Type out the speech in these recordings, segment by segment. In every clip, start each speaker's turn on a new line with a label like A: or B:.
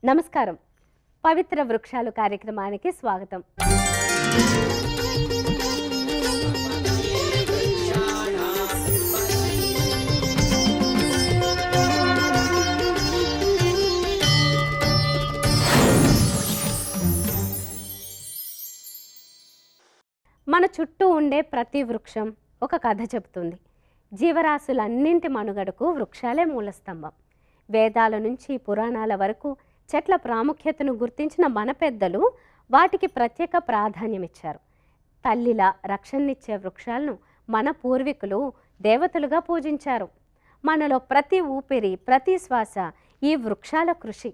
A: నమస్కారం. పవిత్ర వృక్షాలు కార్యక్రమానికి స్వాగతం. మన చుట్టూ ఉండే ప్రతి వృక్షం ఒక కథ చెబుతుంది. జీవరాశులన్నింటి మనుగడకు వృక్షాలే మూలస్తంభం. వేదాల నుంచి పురాణాల వరకు చెట్ల ప్రాముఖ్యతను గుర్తించిన మన పెద్దలు వాటికి ప్రత్యేక ప్రాధాన్యమిచ్చారు. తల్లిలా రక్షణనిచ్చే వృక్షాలను మన పూర్వీకులు దేవతలుగా పూజించారు. మనలో ప్రతి ఊపిరి, ప్రతి శ్వాస ఈ వృక్షాల కృషి.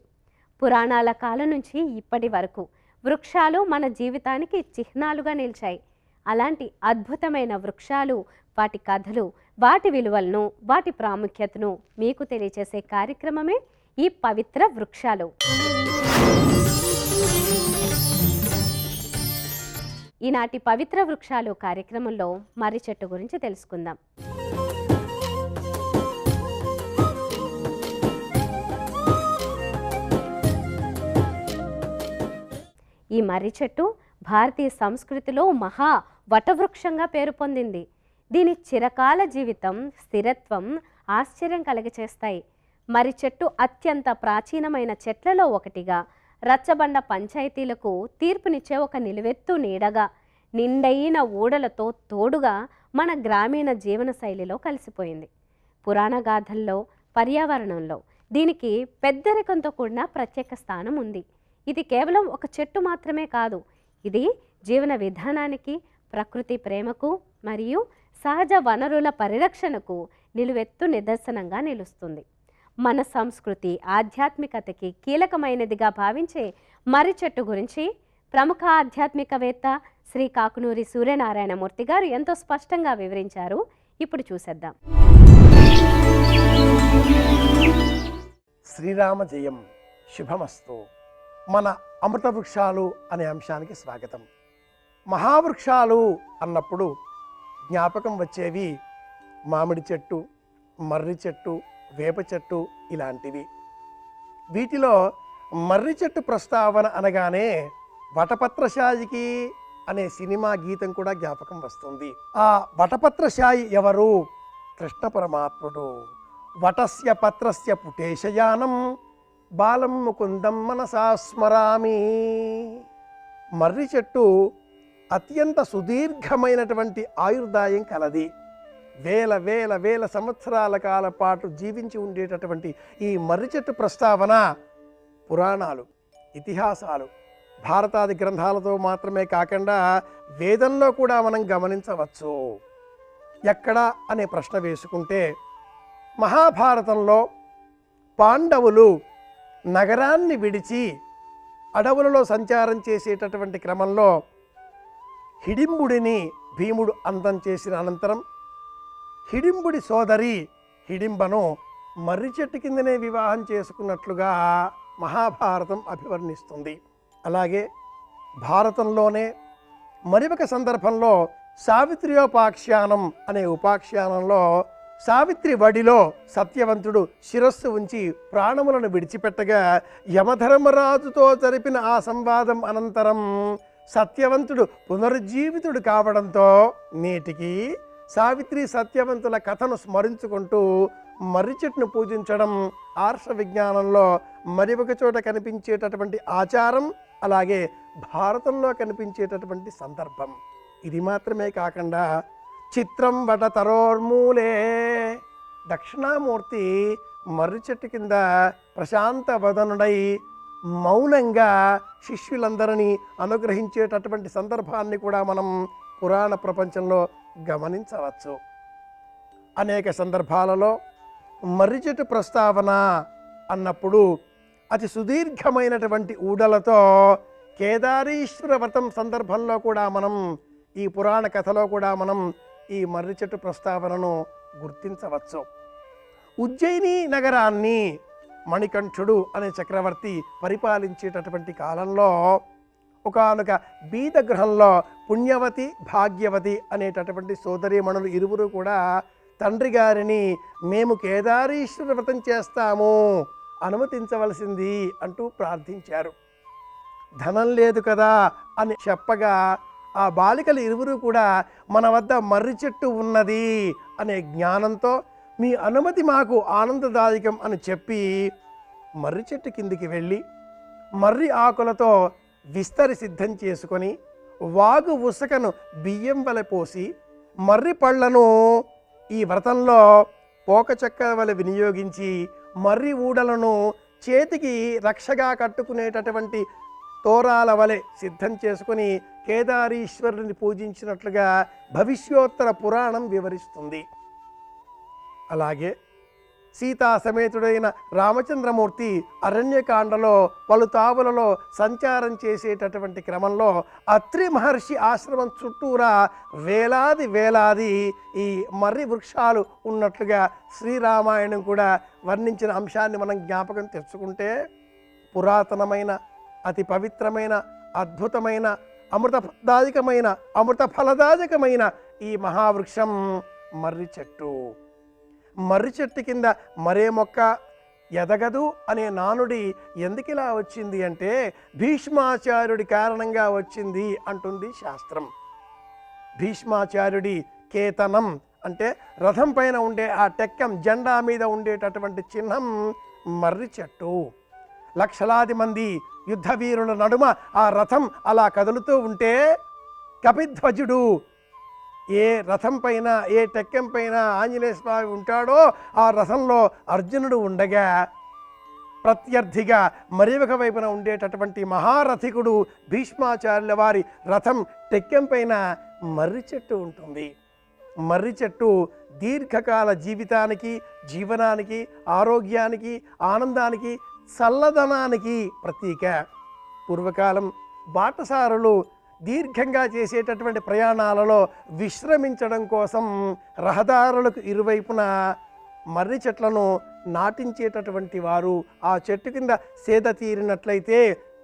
A: పురాణాల కాలం నుంచి ఇప్పటి వరకు వృక్షాలు మన జీవితానికి చిహ్నాలుగా నిలిచాయి. అలాంటి అద్భుతమైన వృక్షాలు, వాటి కథలు, వాటి విలువలను, వాటి ప్రాముఖ్యతను మీకు తెలియచేసే కార్యక్రమమే ఈ పవిత్ర వృక్షాలు. ఈనాటి పవిత్ర వృక్షాలు కార్యక్రమంలో మర్రి చెట్టు గురించి తెలుసుకుందాం. ఈ మర్రి చెట్టు భారతీయ సంస్కృతిలో మహా వటవృక్షంగా పేరు పొందింది. దీని చిరకాల జీవితం, స్థిరత్వం ఆశ్చర్యం కలిగచేస్తాయి. మర్రి చెట్టు అత్యంత ప్రాచీనమైన చెట్లలో ఒకటిగా, రచ్చబండ పంచాయతీలకు తీర్పునిచ్చే ఒక నిలువెత్తు నీడగా, నిండైన ఊడలతో తోడుగా మన గ్రామీణ జీవన శైలిలో కలిసిపోయింది. పురాణ గాథల్లో, పర్యావరణంలో దీనికి పెద్దరికంతో కూడిన ప్రత్యేక స్థానం ఉంది. ఇది కేవలం ఒక చెట్టు మాత్రమే కాదు, ఇది జీవన విధానానికి, ప్రకృతి ప్రేమకు మరియు సహజ వనరుల పరిరక్షణకు నిలువెత్తు నిదర్శనంగా నిలుస్తుంది. మన సంస్కృతి, ఆధ్యాత్మికతకి కీలకమైనదిగా భావించే మర్రి చెట్టు గురించి ప్రముఖ ఆధ్యాత్మికవేత్త శ్రీ కాకునూరి సూర్యనారాయణమూర్తి గారు ఎంతో స్పష్టంగా వివరించారు. ఇప్పుడు చూసేద్దాం.
B: శ్రీరామ జయం, శుభమస్తు. మన అమృత వృక్షాలు అనే అంశానికి స్వాగతం. మహావృక్షాలు అన్నప్పుడు జ్ఞాపకం వచ్చేవి మామిడి చెట్టు, మర్రి చెట్టు, వేప చెట్టు ఇలాంటివి. వీటిలో మర్రి చెట్టు ప్రస్తావన అనగానే వటపత్రశాయికి అనే సినిమా గీతం కూడా జ్ఞాపకం వస్తుంది. ఆ వటపత్రశాయి ఎవరు? కృష్ణ పరమాత్ముడు. వటస్య పత్రస్య పుటేశయానం బాలం ముకుందం మనసా స్మరామి. మర్రి చెట్టు అత్యంత సుదీర్ఘమైనటువంటి ఆయుర్దాయం కలది. వేల వేల వేల సంవత్సరాల కాల పాటు జీవించి ఉండేటటువంటి ఈ మర్రి చెట్టు ప్రస్తావన పురాణాలు, ఇతిహాసాలు, భారతాది గ్రంథాలతో మాత్రమే కాకుండా వేదంలో కూడా మనం గమనించవచ్చు. ఎక్కడ అనే ప్రశ్న వేసుకుంటే, మహాభారతంలో పాండవులు నగరాన్ని విడిచి అడవులలో సంచారం చేసేటటువంటి క్రమంలో హిడింబుడిని భీముడు అంతం చేసిన అనంతరం హిడింబుడి సోదరి హిడింబను మర్రి చెట్టు కిందనే వివాహం చేసుకున్నట్లుగా మహాభారతం అభివర్ణిస్తుంది. అలాగే భారతంలోనే మరి ఒక సందర్భంలో సావిత్ర్యోపాఖ్యానం అనే ఉపాఖ్యానంలో సావిత్రి వడిలో సత్యవంతుడు శిరస్సు ఉంచి ప్రాణములను విడిచిపెట్టగా యమధర్మరాజుతో జరిపిన ఆ సంవాదం అనంతరం సత్యవంతుడు పునరుజ్జీవితుడు కావడంతో నేటికి సావిత్రి సత్యవంతుల కథను స్మరించుకుంటూ మర్రి చెట్టును పూజించడం ఆర్ష విజ్ఞానంలో మరి ఒక చోట కనిపించేటటువంటి ఆచారం, అలాగే భారతంలో కనిపించేటటువంటి సందర్భం. ఇది మాత్రమే కాకుండా చిత్రం వట తరోర్మూలే, దక్షిణామూర్తి మర్రి చెట్టు కింద ప్రశాంత వదనుడై మౌనంగా శిష్యులందరినీ అనుగ్రహించేటటువంటి సందర్భాన్ని కూడా మనం పురాణ ప్రపంచంలో గమనించవచ్చు. అనేక సందర్భాలలో మర్రి చెట్టు ప్రస్తావన అన్నప్పుడు అతి సుదీర్ఘమైనటువంటి ఊడలతో కేదారీశ్వర వ్రతం సందర్భంలో కూడా మనం, ఈ పురాణ కథలో కూడా మనం ఈ మర్రి చెట్టు ప్రస్తావనను గుర్తించవచ్చు. ఉజ్జయిని నగరాన్ని మణికంఠుడు అనే చక్రవర్తి పరిపాలించేటటువంటి కాలంలో ఒకానొక బీద గృహంలో పుణ్యవతి, భాగ్యవతి అనేటటువంటి సోదరీమణులు ఇరువురు కూడా తండ్రి గారిని మేము కేదారీశ్వర వ్రతం చేస్తాము అనుమతించవలసింది అంటూ ప్రార్థించారు. ధనం లేదు కదా అని చెప్పగా ఆ బాలికలు ఇరువురు కూడా మన వద్ద మర్రి చెట్టు ఉన్నది అనే జ్ఞానంతో మీ అనుమతి మాకు ఆనందదాయకం అని చెప్పి మర్రి చెట్టు కిందికి వెళ్ళి మర్రి ఆకులతో విస్తరి సిద్ధం చేసుకొని వాగు ఉసకను బియ్యం వలె పోసి మర్రి పళ్ళను ఈ వ్రతంలో పోకచెక్క వలె వినియోగించి మర్రి ఊడలను చేతికి రక్షగా కట్టుకునేటటువంటి తోరాల వలె సిద్ధం చేసుకుని కేదారీశ్వరుని పూజించినట్లుగా భవిష్యోత్తర పురాణం వివరిస్తుంది. అలాగే సీతా సమేతుడైన రామచంద్రమూర్తి అరణ్యకాండలో పలు తావులలో సంచారం చేసేటటువంటి క్రమంలో అత్రి మహర్షి ఆశ్రమం చుట్టూరా వేలాది ఈ మర్రి వృక్షాలు ఉన్నట్లుగా శ్రీరామాయణం కూడా వర్ణించిన అంశాన్ని మనం జ్ఞాపకం తెచ్చుకుంటే పురాతనమైన అతి పవిత్రమైన అద్భుతమైన అమృత ఫలదాయకమైన ఈ మహావృక్షం మర్రి చెట్టు. మర్రి చెట్టు కింద మరే మొక్క ఎదగదు అనే నానుడి ఎందుకిలా వచ్చింది అంటే భీష్మాచార్యుడి కారణంగా వచ్చింది అంటుంది శాస్త్రం. భీష్మాచార్యుడి కేతనం అంటే రథం పైన ఉండే ఆ టెక్కం జెండా మీద ఉండేటటువంటి చిహ్నం మర్రి చెట్టు. లక్షలాది మంది యుద్ధ వీరుల నడుమ ఆ రథం అలా కదులుతూ ఉంటే కపిధ్వజుడు ఏ రథం పైన ఏ టెక్కం పైన ఆంజనేయ స్వామి ఉంటాడో ఆ రథంలో అర్జునుడు ఉండగా ప్రత్యర్థిగా మరి ఒక వైపున ఉండేటటువంటి మహారథికుడు భీష్మాచార్యుల వారి రథం టెక్కం పైన మర్రి చెట్టు ఉంటుంది. మర్రి చెట్టు దీర్ఘకాల జీవితానికి జీవనానికి ఆరోగ్యానికి ఆనందానికి చల్లదనానికి ప్రతీక. పూర్వకాలం బాటసారులు దీర్ఘంగా చేసేటటువంటి ప్రయాణాలలో విశ్రమించడం కోసం రహదారులకు ఇరువైపున మర్రి చెట్లను నాటించేటటువంటి వారు ఆ చెట్టు కింద సేద తీరినట్లయితే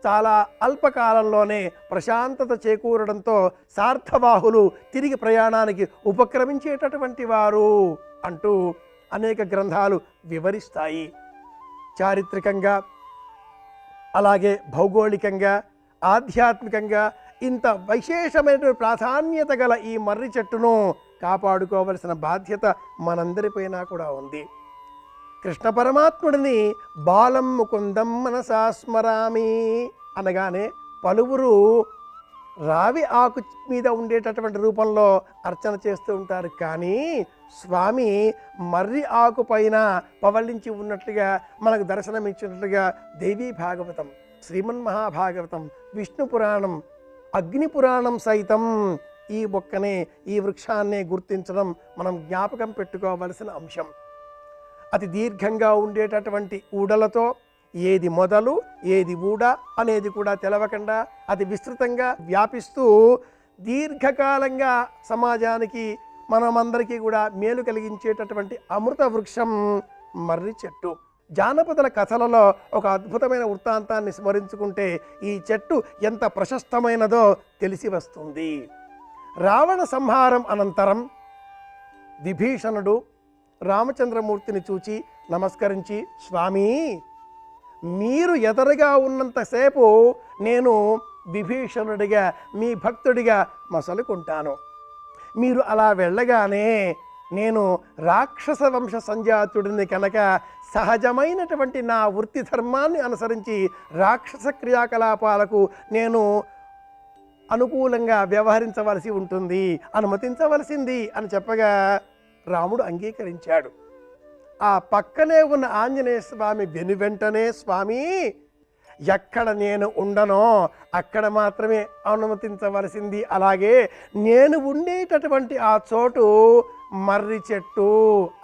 B: చాలా అల్పకాలంలోనే ప్రశాంతత చేకూరడంతో సార్థవాహులు తిరిగి ప్రయాణానికి ఉపక్రమించేటటువంటి వారు అంటూ అనేక గ్రంథాలు వివరిస్తాయి. చారిత్రకంగా అలాగే భౌగోళికంగా ఆధ్యాత్మికంగా ఇంత విశేషమైన ప్రాధాన్యత గల ఈ మర్రి చెట్టును కాపాడుకోవలసిన బాధ్యత మనందరిపైన కూడా ఉంది. కృష్ణ పరమాత్ముడిని బాలం ముకుందం మనసా స్మరామి అనగానే పలువురు రావి ఆకు మీద ఉండేటటువంటి రూపంలో అర్చన చేస్తూ ఉంటారు. కానీ స్వామి మర్రి ఆకు పైన పవళించి ఉన్నట్లుగా మనకు దర్శనమిచ్చినట్లుగా దేవీ భాగవతం, శ్రీమన్మహాభాగవతం, విష్ణు పురాణం, అగ్ని పురాణం సైతం ఈ మొక్కనే ఈ వృక్షాన్నే గుర్తించడం మనం జ్ఞాపకం పెట్టుకోవలసిన అంశం. అతి దీర్ఘంగా ఉండేటటువంటి ఊడలతో ఏది మొదలు ఏది ఊడ అనేది కూడా తెలవకుండా అతి విస్తృతంగా వ్యాపిస్తూ దీర్ఘకాలంగా సమాజానికి మనమందరికీ కూడా మేలు కలిగించేటటువంటి అమృత వృక్షం మర్రి చెట్టు. జానపదుల కథలలో ఒక అద్భుతమైన వృత్తాంతాన్ని స్మరించుకుంటే ఈ చెట్టు ఎంత ప్రశస్తమైనదో తెలిసి వస్తుంది. రావణ సంహారం అనంతరం విభీషణుడు రామచంద్రమూర్తిని చూచి నమస్కరించి, స్వామి మీరు ఎదురుగా ఉన్నంతసేపు నేను విభీషణుడిగా మీ భక్తుడిగా మసలుకుంటాను. మీరు అలా వెళ్ళగానే నేను రాక్షస వంశ సంజాతుడిని కనుక సహజమైనటువంటి నా వృత్తి ధర్మాన్ని అనుసరించి రాక్షస క్రియాకలాపాలకు నేను అనుకూలంగా వ్యవహరించవలసి ఉంటుంది, అనుమతించవలసింది అని చెప్పగా రాముడు అంగీకరించాడు. ఆ పక్కనే ఉన్న ఆంజనేయ స్వామి వెనువెంటనే, స్వామి ఎక్కడ నేను ఉండనో అక్కడ మాత్రమే అనుమతించవలసింది, అలాగే నేను ఉండేటటువంటి ఆ చోటు మర్రి చెట్టు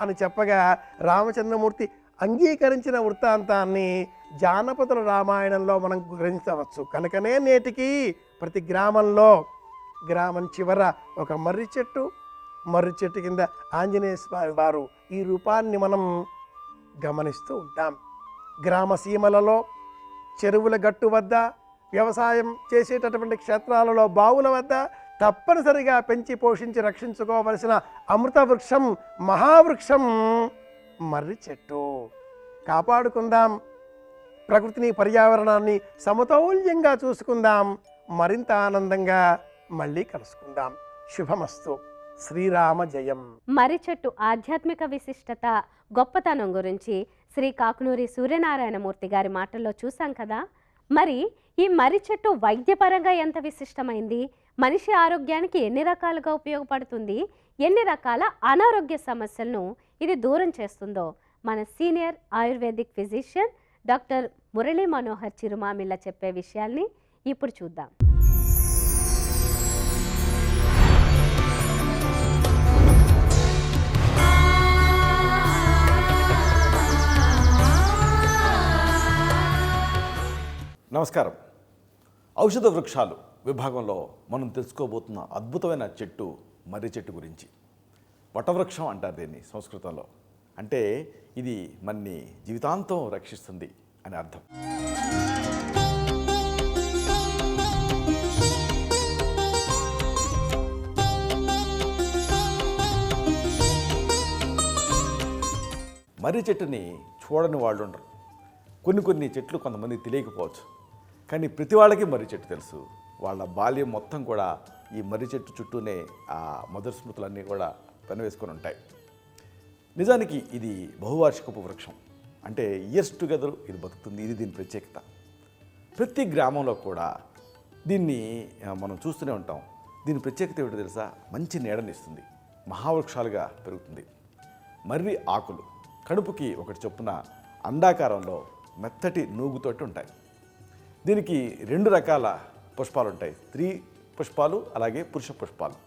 B: అని చెప్పగా రామచంద్రమూర్తి అంగీకరించిన వృత్తాంతాన్ని జానపదుల రామాయణంలో మనం గ్రహించవచ్చు. కనుకనే నేటికి ప్రతి గ్రామంలో గ్రామం చివర ఒక మర్రి చెట్టు కింద ఆంజనేయ స్వామి వారు ఈ రూపాన్ని మనం గమనిస్తూ ఉంటాం. గ్రామ సీమలలో చెరువుల గట్టు వద్ద వ్యవసాయం చేసేటటువంటి క్షేత్రాలలో బావుల వద్ద తప్పనిసరిగా పెంచి పోషించి రక్షించుకోవలసిన అమృత వృక్షం మహావృక్షం మర్రి చెట్టు. కాపాడుకుందాం ప్రకృతిని పర్యావరణాన్ని సమతౌల్యంగా చూసుకుందాం. మరింత ఆనందంగా మళ్ళీ కలుసుకుందాం. శుభమస్తు. శ్రీరామ జయం.
A: మర్రి చెట్టు ఆధ్యాత్మిక విశిష్టత, గొప్పతనం గురించి శ్రీ కాకునూరి సూర్యనారాయణమూర్తి గారి మాటల్లో చూసాం కదా. మరి ఈ మర్రి చెట్టు వైద్యపరంగా ఎంత విశిష్టమైంది, మనిషి ఆరోగ్యానికి ఎన్ని రకాలుగా ఉపయోగపడుతుంది, ఎన్ని రకాల అనారోగ్య సమస్యలను ఇది దూరం చేస్తుందో మన senior ayurvedic physician doctor Murali Manohar Chirumamilla చెప్పే విషయాల్ని ఇప్పుడు చూద్దాం.
C: నమస్కారం. ఔషధ వృక్షాలు విభాగంలో మనం తెలుసుకోబోతున్న అద్భుతమైన చెట్టు మర్రి చెట్టు గురించి. వటవృక్షం అంటారు దీన్ని సంస్కృతంలో. అంటే ఇది మన్ని జీవితాంతం రక్షిస్తుంది అని అర్థం. మర్రి చెట్టుని చూడని వాళ్ళు ఉండరు. కొన్ని చెట్లు కొంతమంది తెలియకపోవచ్చు, కానీ ప్రతి వాళ్ళకి మర్రి చెట్టు తెలుసు. వాళ్ళ బాల్యం మొత్తం కూడా ఈ మర్రి చెట్టు చుట్టూనే ఆ మధుర స్మృతులన్నీ కూడా పెనవేసుకొని ఉంటాయి. నిజానికి ఇది బహువార్షికపు వృక్షం. అంటే ఇయర్స్ టుగెదర్ ఇది బతుకుతుంది. ఇది దీని ప్రత్యేకత. ప్రతి గ్రామంలో కూడా దీన్ని మనం చూస్తూనే ఉంటాం. దీని ప్రత్యేకత ఏమిటో తెలుసా? మంచి నీడనిస్తుంది, మహావృక్షాలుగా పెరుగుతుంది. మర్రి ఆకులు కడుపుకి ఒకటి చొప్పున అండాకారంలో మెత్తటి నూగుతోటి ఉంటాయి. దీనికి 2 రకాల పుష్పాలు ఉంటాయి. స్త్రీ పుష్పాలు అలాగే పురుష పుష్పాలు.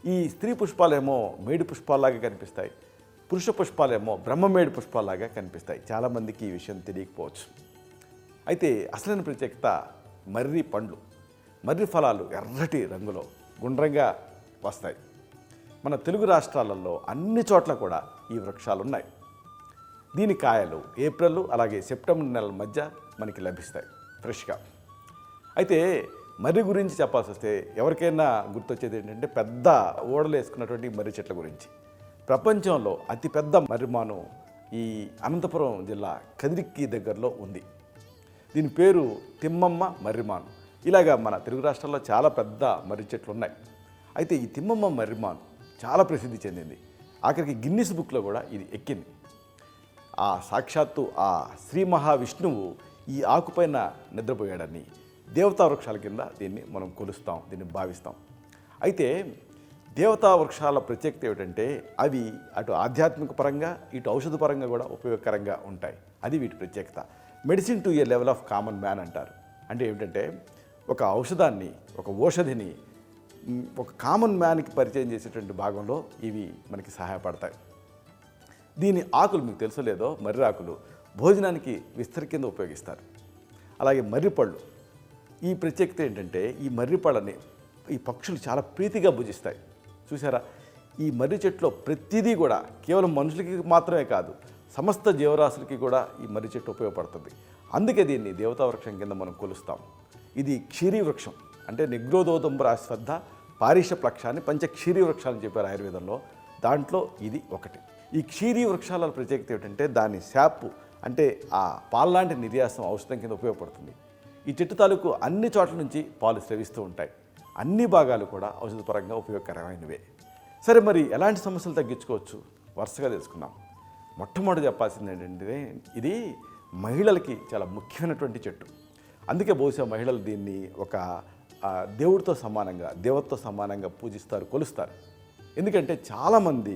C: ఈ స్త్రీ పుష్పాలేమో మేడి పుష్పాల్లాగా కనిపిస్తాయి, పురుష పుష్పాలేమో బ్రహ్మమేడి పుష్పాల్లాగా కనిపిస్తాయి. చాలామందికి ఈ విషయం తెలియకపోవచ్చు. అయితే అసలైన ప్రత్యేకత మర్రి పండ్లు. మర్రి ఫలాలు ఎర్రటి రంగులో గుండ్రంగా వస్తాయి. మన తెలుగు రాష్ట్రాలలో అన్ని చోట్ల కూడా ఈ వృక్షాలు ఉన్నాయి. దీని కాయలు ఏప్రిల్ అలాగే సెప్టెంబర్ నెలల మధ్య మనకి లభిస్తాయి ఫ్రెష్గా. అయితే మర్రి గురించి చెప్పాల్సి వస్తే ఎవరికైనా గుర్తొచ్చేది ఏంటంటే పెద్ద ఓడలు వేసుకున్నటువంటి మర్రి చెట్ల గురించి. ప్రపంచంలో అతిపెద్ద మర్రిమాను ఈ అనంతపురం జిల్లా కదిరికి దగ్గరలో ఉంది. దీని పేరు తిమ్మమ్మ మర్రిమాను. ఇలాగా మన తెలుగు రాష్ట్రాల్లో చాలా పెద్ద మర్రి చెట్లు ఉన్నాయి. అయితే ఈ తిమ్మమ్మ మర్రిమాను చాలా ప్రసిద్ధి చెందింది. ఆఖరికి గిన్నిస్ బుక్లో కూడా ఇది ఎక్కింది. ఆ సాక్షాత్తు ఆ శ్రీ మహావిష్ణువు ఈ ఆకుపైన నిద్రపోయాడని దేవతా వృక్షాల కింద దీన్ని మనం కొలుస్తాం, దీన్ని భావిస్తాం. అయితే దేవతా వృక్షాల ప్రత్యేకత ఏమిటంటే అవి అటు ఆధ్యాత్మిక పరంగా ఇటు ఔషధ పరంగా కూడా ఉపయోగకరంగా ఉంటాయి. అది వీటి ప్రత్యేకత. Medicine to A level of common man అంటారు. అంటే ఏమిటంటే ఒక ఔషధాన్ని, ఒక ఔషధిని ఒక కామన్ మ్యాన్కి పరిచయం చేసేటువంటి భాగంలో ఇవి మనకి సహాయపడతాయి. దీని ఆకులు మీకు తెలుసో లేదో, మర్రి ఆకులు భోజనానికి విస్తరి కింద ఉపయోగిస్తారు. అలాగే మర్రిపళ్ళు, ఈ ప్రత్యేకత ఏంటంటే ఈ మర్రిపళ్ళని ఈ పక్షులు చాలా ప్రీతిగా భుజిస్తాయి. చూసారా? ఈ మర్రి చెట్టులో ప్రతిదీ కూడా కేవలం మనుషులకి మాత్రమే కాదు, సమస్త జీవరాశులకి కూడా ఈ మర్రి చెట్టు ఉపయోగపడుతుంది. అందుకే దీన్ని దేవతా వృక్షం కింద మనం కొలుస్తాం. ఇది క్షీరీ వృక్షం. అంటే నిగ్రోధోదంబరాశ్వద్ధ పారిష ప్లక్షాన్ని పంచక్షీరీ వృక్షాలని చెప్పారు ఆయుర్వేదంలో. దాంట్లో ఇది ఒకటి. ఈ క్షీరీ వృక్షాల ప్రత్యేకత ఏమిటంటే దాని శాపు అంటే ఆ పాల్లాంటి నిర్యాసం ఔషధం కింద ఉపయోగపడుతుంది. ఈ చెట్టు తాలూకు అన్ని చోట్ల నుంచి పాలు స్రవిస్తూ ఉంటాయి. అన్ని భాగాలు కూడా ఔషధపరంగా ఉపయోగకరమైనవే. సరే, మరి ఎలాంటి సమస్యలు తగ్గించుకోవచ్చు వరుసగా తెలుసుకున్నాం. మొట్టమొదటి చెప్పాల్సింది ఏంటంటే ఇది మహిళలకి చాలా ముఖ్యమైనటువంటి చెట్టు. అందుకే బహుశా మహిళలు దీన్ని ఒక దేవుడితో సమానంగా, దేవతతో సమానంగా పూజిస్తారు, కొలుస్తారు. ఎందుకంటే చాలామంది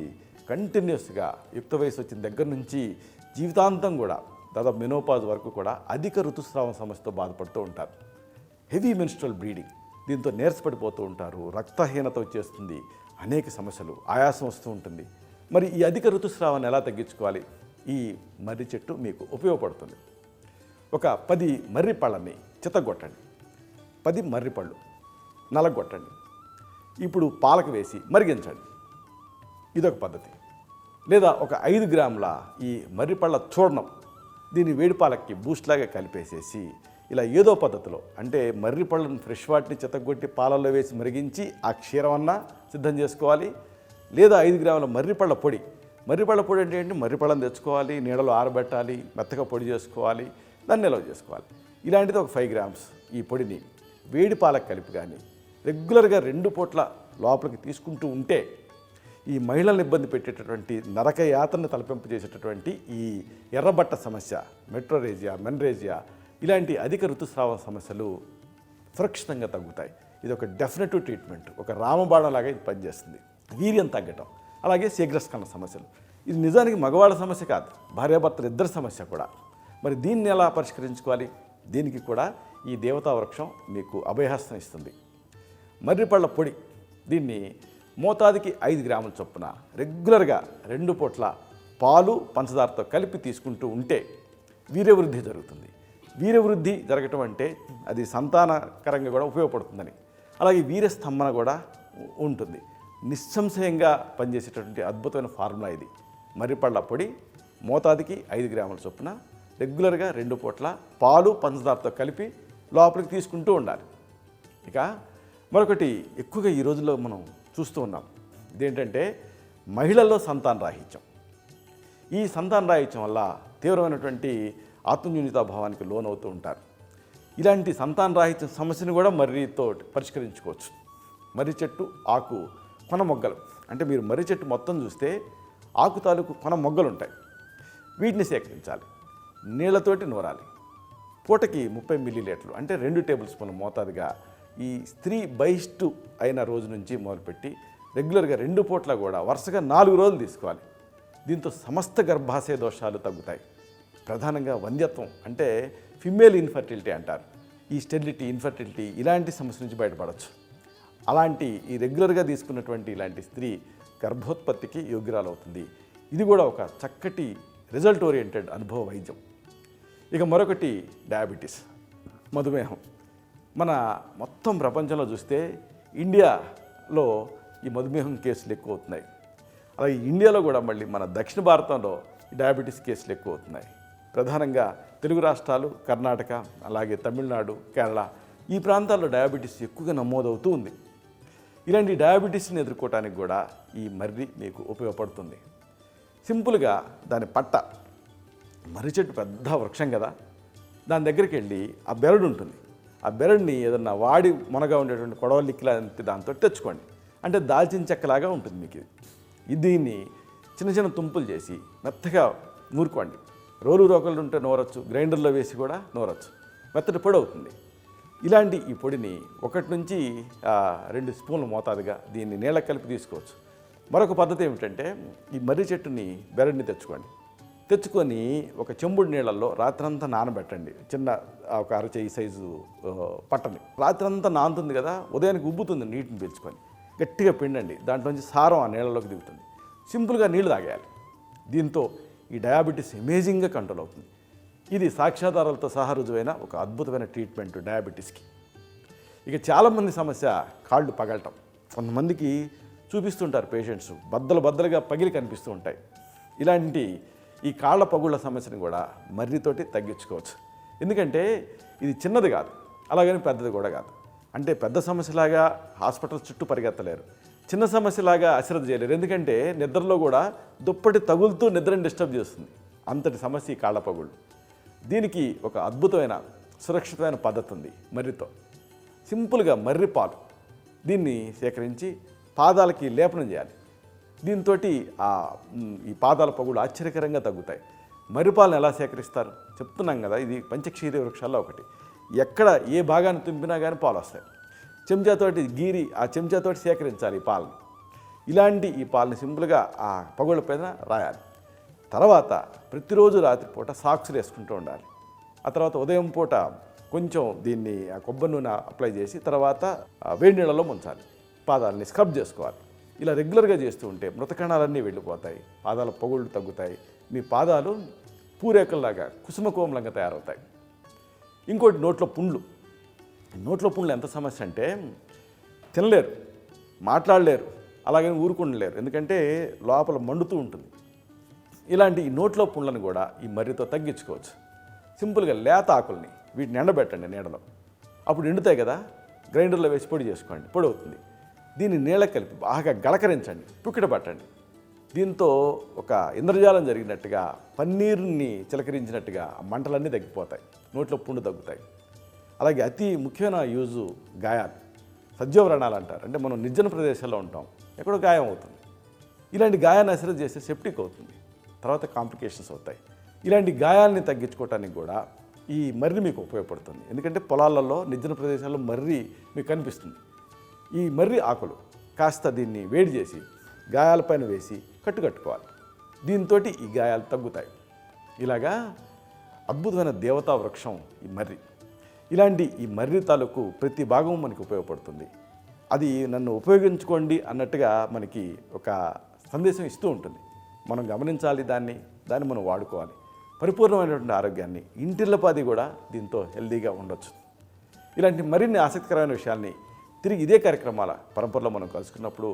C: కంటిన్యూస్గా యుక్త వయసు వచ్చిన దగ్గర నుంచి జీవితాంతం కూడా దాదాపు మెనోపాజ్ వరకు కూడా అధిక ఋతుస్రావం సమస్యతో బాధపడుతూ ఉంటారు. హెవీ మెన్స్ట్రల్ బ్లీడింగ్, దీంతో నీరసపడిపోతూ ఉంటారు, రక్తహీనత వచ్చేస్తుంది, అనేక సమస్యలు, ఆయాసం వస్తూ ఉంటుంది. మరి ఈ అధిక ఋతుస్రావాన్ని ఎలా తగ్గించుకోవాలి? ఈ మర్రి చెట్టు మీకు ఉపయోగపడుతుంది. ఒక 10 మర్రి పళ్ళని చితగొట్టండి. 10 మర్రి పళ్ళు నలగొట్టండి. ఇప్పుడు పాలకు వేసి మరిగించండి. ఇదొక పద్ధతి. లేదా ఒక 5 గ్రాముల ఈ మర్రి పళ్ళ చూర్ణం దీన్ని వేడి పాలకి బూస్ట్లాగా కలిపేసేసి ఇలా ఏదో పద్ధతిలో, అంటే మర్రి పళ్ళను ఫ్రెష్ వాటిని చితగొట్టి పాలల్లో వేసి మరిగించి ఆ క్షీరమన్నా సిద్ధం చేసుకోవాలి. లేదా 5 గ్రాముల మర్రిపళ్ళ పొడి. మర్రిపళ్ళ పొడి అంటే ఏంటి? మర్రిపళ్ళను తెచ్చుకోవాలి, నీడలో ఆరబెట్టాలి, మెత్తగా పొడి చేసుకోవాలి. దాన్ని నిల్వ చేసుకోవాలి. ఇలాంటిది ఒక 5 గ్రామ్స్ ఈ పొడిని వేడి పాలకు కలిపి కానీ రెగ్యులర్గా 2 పూట్ల లోపలికి తీసుకుంటూ ఉంటే ఈ మహిళలను ఇబ్బంది పెట్టేటటువంటి నరక యాతనను తలపింపు చేసేటటువంటి ఈ ఎర్రబట్ట సమస్య, మెట్రోరేజియా, మెన్రేజియా ఇలాంటి అధిక ఋతుస్రావ సమస్యలు సురక్షితంగా తగ్గుతాయి. ఇది ఒక డెఫినెటివ్ ట్రీట్మెంట్, ఒక రామబాణలాగా ఇది పనిచేస్తుంది. వీర్యం తగ్గటం, అలాగే శీఘ్రస్ఖలన సమస్యలు, ఇది నిజానికి మగవాళ్ళ సమస్య కాదు, భార్యాభర్తలు ఇద్దరి సమస్య కూడా. మరి దీన్ని ఎలా పరిష్కరించుకోవాలి? దీనికి కూడా ఈ దేవతా వృక్షం మీకు అభయహస్తం ఇస్తుంది. మర్రిపళ్ళ పొడి, దీన్ని మోతాదుకి 5 గ్రాముల చొప్పున రెగ్యులర్గా 2 పూట్ల పాలు పంచదారతో కలిపి తీసుకుంటూ ఉంటే వీర్యవృద్ధి జరుగుతుంది. వీర్యవృద్ధి జరగటం అంటే అది సంతానకరంగా కూడా ఉపయోగపడుతుందని, అలాగే వీర్యస్తంభన కూడా ఉంటుంది. నిస్సంశయంగా పనిచేసేటటువంటి అద్భుతమైన ఫార్ములా ఇది. మర్రిపళ్ళ పొడి మోతాదుకి 5 గ్రాముల చొప్పున రెగ్యులర్గా 2 పూట్ల పాలు పంచదారతో కలిపి లోపలికి తీసుకుంటూ ఉండాలి. ఇక మరొకటి ఎక్కువగా ఈ రోజుల్లో మనం చూస్తూ ఉన్నాం, ఇదేంటంటే మహిళల్లో సంతాన రాహిత్యం. ఈ సంతాన రాహిత్యం వల్ల తీవ్రమైనటువంటి ఆత్మన్యూనతాభావానికి లోనవుతూ ఉంటారు. ఇలాంటి సంతాన రాహిత్యం సమస్యను కూడా మర్రితో పరిష్కరించుకోవచ్చు. మర్రి చెట్టు ఆకు కొన మొగ్గలు, అంటే మీరు మర్రి చెట్టు మొత్తం చూస్తే ఆకు తాలూకు కొన మొగ్గలు ఉంటాయి. వీటిని సేకరించాలి, నీళ్లతోటి నూరాలి. పూటకి 30 మిల్లీలీటర్లు అంటే 2 టేబుల్ స్పూన్ల మోతాదుగా ఈ స్త్రీ బహిష్టు అయిన రోజు నుంచి మొదలుపెట్టి రెగ్యులర్గా 2 పూట్ల కూడా వరుసగా 4 రోజులు తీసుకోవాలి. దీంతో సమస్త గర్భాశయ దోషాలు తగ్గుతాయి. ప్రధానంగా వంధ్యత్వం అంటే ఫిమేల్ ఇన్ఫర్టిలిటీ అంటారు, ఈ స్టెరిలిటీ, ఇన్ఫర్టిలిటీ ఇలాంటి సమస్య నుంచి బయటపడవచ్చు. అలాంటి ఈ రెగ్యులర్గా తీసుకున్నటువంటి ఇలాంటి స్త్రీ గర్భోత్పత్తికి యోగ్యురాలు అవుతుంది. ఇది కూడా ఒక చక్కటి రిజల్ట్ ఓరియంటెడ్ అనుభవ వైద్యం. ఇక మరొకటి డయాబెటీస్, మధుమేహం. మన మొత్తం ప్రపంచంలో చూస్తే ఇండియాలో ఈ మధుమేహం కేసులు ఎక్కువ అవుతున్నాయి. అలాగే ఇండియాలో కూడా మళ్ళీ మన దక్షిణ భారతంలో ఈ డయాబెటీస్ కేసులు ఎక్కువ అవుతున్నాయి. ప్రధానంగా తెలుగు రాష్ట్రాలు, కర్ణాటక, అలాగే తమిళనాడు, కేరళ ఈ ప్రాంతాల్లో డయాబెటీస్ ఎక్కువగా నమోదవుతూ ఉంది. ఇలాంటి డయాబెటీస్ని ఎదుర్కోవడానికి కూడా ఈ మర్రి మీకు ఉపయోగపడుతుంది. సింపుల్గా దాని పట్ట, మర్రి చెట్టు పెద్ద వృక్షం కదా, దాని దగ్గరికి వెళ్ళి ఆ బెరడు ఉంటుంది, ఆ బెరడుని ఏదన్నా వాడి మొనగా ఉండేటువంటి కొడవలిక్కి లాంటి దాంతో తెచ్చుకోండి. అంటే దాల్చిన చెక్కలాగా ఉంటుంది మీకు ఇది. దీన్ని చిన్న చిన్న తుంపులు చేసి మెత్తగా నూరుకోండి. రోకలు ఉంటే నూరొచ్చు, గ్రైండర్లో వేసి కూడా నూరొచ్చు, మెత్తటి పొడి అవుతుంది. ఇలాంటి ఈ పొడిని 1 నుంచి 2 స్పూన్ల మోతాదుగా దీన్ని నీళ్ళ కలిపి తీసుకోవచ్చు. మరొక పద్ధతి ఏమిటంటే ఈ మర్రి చెట్టుని బెరడుని తెచ్చుకొని ఒక చెంబుడు నీళ్ళల్లో రాత్రంతా నానబెట్టండి. చిన్న ఒక అరచేయి సైజు పట్టని రాత్రంతా నానుతుంది కదా, ఉదయానికి ఉబ్బుతుంది, నీటిని పీల్చుకొని గట్టిగా పిండండి. దాంట్లోంచి సారం ఆ నీళ్ళలోకి దిగుతుంది. సింపుల్గా నీళ్లు తాగేయాలి. దీంతో ఈ డయాబెటీస్ అమేజింగ్గా కంట్రోల్ అవుతుంది. ఇది సాక్ష్యాధారాలతో సహా రుజువైన ఒక అద్భుతమైన ట్రీట్మెంట్ డయాబెటీస్కి. ఇక చాలామంది సమస్య కాళ్ళు పగలటం. కొంతమందికి చూపిస్తుంటారు పేషెంట్స్, బద్దలుగా పగిలి కనిపిస్తూ ఉంటాయి. ఇలాంటి ఈ కాళ్ళ పగుళ్ళ సమస్యను కూడా మర్రితోటి తగ్గించుకోవచ్చు. ఎందుకంటే ఇది చిన్నది కాదు, అలాగని పెద్దది కూడా కాదు. అంటే పెద్ద సమస్యలాగా హాస్పిటల్ చుట్టూ పరిగెత్తలేరు, చిన్న సమస్యలాగా అశ్రద్ధ చేయలేరు. ఎందుకంటే నిద్రలో కూడా దుప్పటి తగులుతూ నిద్రని డిస్టర్బ్ చేస్తుంది. అంతటి సమస్య ఈ కాళ్ళ పగుళ్ళు. దీనికి ఒక అద్భుతమైన సురక్షితమైన పద్ధతి ఉంది మర్రితో. సింపుల్గా మర్రి పాలు దీన్ని సేకరించి పాదాలకి లేపనం చేయాలి. దీంతో ఈ పాదాల పగులు ఆశ్చర్యకరంగా తగ్గుతాయి. మర్రిపాలను ఎలా సేకరిస్తారు చెప్తున్నాం కదా, ఇది పంచక్షీర వృక్షాల్లో ఒకటి. ఎక్కడ ఏ భాగాన్ని తుంపినా కానీ పాలు వస్తాయి. చెంచాతోటి గీరి ఆ చెంచాతోటి సేకరించాలి ఈ పాలను. ఇలాంటి ఈ పాలని సింపుల్గా ఆ పగుళ్ళ పైన రాయాలి. తర్వాత ప్రతిరోజు రాత్రిపూట సాక్స్లు వేసుకుంటూ ఉండాలి. ఆ తర్వాత ఉదయం పూట కొంచెం దీన్ని ఆ కొబ్బరి నూనె అప్లై చేసి తర్వాత వేడి నీళ్ళలో ముంచాలి. పాదాలని స్క్రబ్ చేసుకోవాలి. ఇలా రెగ్యులర్గా చేస్తూ ఉంటే మృతకణాలన్నీ వెళ్ళిపోతాయి, పాదాల పొగుళ్ళు తగ్గుతాయి, మీ పాదాలు పూరేకల్లాగా కుసుమకోమలంగా తయారవుతాయి. ఇంకోటి నోట్లో పుండ్లు. నోట్లో పుండ్లు ఎంత సమస్య అంటే తినలేరు, మాట్లాడలేరు, అలాగే ఊరుకుండలేరు, ఎందుకంటే లోపల మండుతూ ఉంటుంది. ఇలాంటి ఈ నోట్లో పుండ్లను కూడా ఈ మర్రితో తగ్గించుకోవచ్చు. సింపుల్గా లేత ఆకుల్ని వీటిని ఎండబెట్టండి నీడలో, అప్పుడు ఎండుతాయి కదా, గ్రైండర్లో వేసి పొడి చేసుకోండి, పొడి అవుతుంది. దీన్ని నీళ్ళకి కలిపి బాగా గలకరించండి, పుక్కిట పట్టండి. దీంతో ఒక ఇంద్రజాలం జరిగినట్టుగా పన్నీరుని చిలకరించినట్టుగా ఆ మంటలన్నీ తగ్గిపోతాయి, నోట్లో పుండు తగ్గుతాయి. అలాగే అతి ముఖ్యమైన యూజు గాయాలు, సజ్జవ్రణాలు అంటారు. అంటే మనం నిర్జన ప్రదేశాల్లో ఉంటాం, ఎక్కడో గాయం అవుతుంది. ఇలాంటి గాయాన్ని అసలు చేస్తే సెప్టిక్ అవుతుంది, తర్వాత కాంప్లికేషన్స్ అవుతాయి. ఇలాంటి గాయాలని తగ్గించుకోవటానికి కూడా ఈ మర్రి మీకు ఉపయోగపడుతుంది. ఎందుకంటే పొలాలలో నిర్జన ప్రదేశాల్లో మర్రి మీకు కనిపిస్తుంది. ఈ మర్రి ఆకులు కాస్త దీన్ని వేడి చేసి గాయాలపైన వేసి కట్టుకోవాలి. దీంతో ఈ గాయాలు తగ్గుతాయి. ఇలాగా అద్భుతమైన దేవతా వృక్షం ఈ మర్రి. ఇలాంటి ఈ మర్రి తాలూకు ప్రతి భాగం మనకి ఉపయోగపడుతుంది. అది నన్ను ఉపయోగించుకోండి అన్నట్టుగా మనకి ఒక సందేశం ఇస్తూ ఉంటుంది. మనం గమనించాలి, దాన్ని మనం వాడుకోవాలి. పరిపూర్ణమైనటువంటి ఆరోగ్యాన్ని, ఇంటిల్లపాది కూడా దీంతో హెల్దీగా ఉండొచ్చు. ఇలాంటి మరిన్ని ఆసక్తికరమైన విషయాల్ని తిరిగి ఇదే కార్యక్రమాల పరంపరలో మనం కలుసుకున్నప్పుడు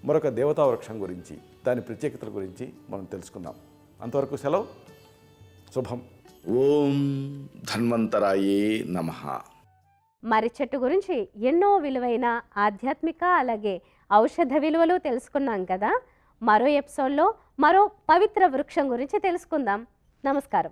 C: మరొక దేవతా వృక్షం గురించి, దాని ప్రత్యేకతల గురించి మనం తెలుసుకుందాం. అంతవరకు సెలవు. శుభం.
D: ఓం ధన్వంతరాయే నమః.
A: మర్రి చెట్టు గురించి ఎన్నో విలువైన ఆధ్యాత్మిక అలాగే ఔషధ విలువలు తెలుసుకున్నాం కదా. మరో ఎపిసోడ్లో మరో పవిత్ర వృక్షం గురించి తెలుసుకుందాం. నమస్కారం.